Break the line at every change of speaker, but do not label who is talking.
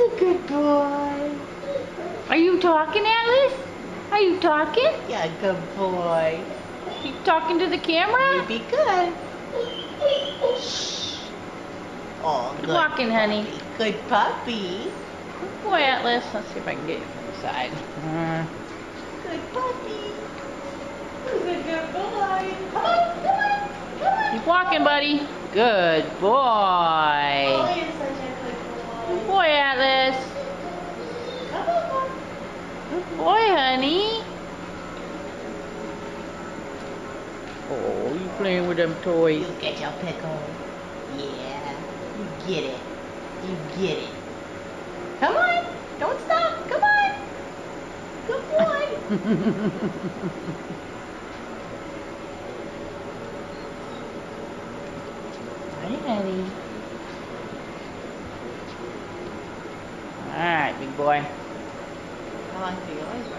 a good boy.
Are you talking, Atlas? Are you talking?
Yeah, good boy.
You talking to the camera?
You be good. Shh. Oh, good
Walking, honey.
puppy. Good puppy.
Good boy, Atlas. Let's see if I can get you from the side.
Good puppy. Who's a good boy? Come on, come on, come on.
Keep walking, buddy. Good boy.
Oh, you're such a good boy.
Good boy, Atlas.
Come on, Mom.
Good boy, honey. Oh, you playing with them toys.
You get your pickle. Yeah. You get it. You get it. Come on. Don't stop. Come on. Good boy.
Hi, honey. All right, big boy.
How long do you always work?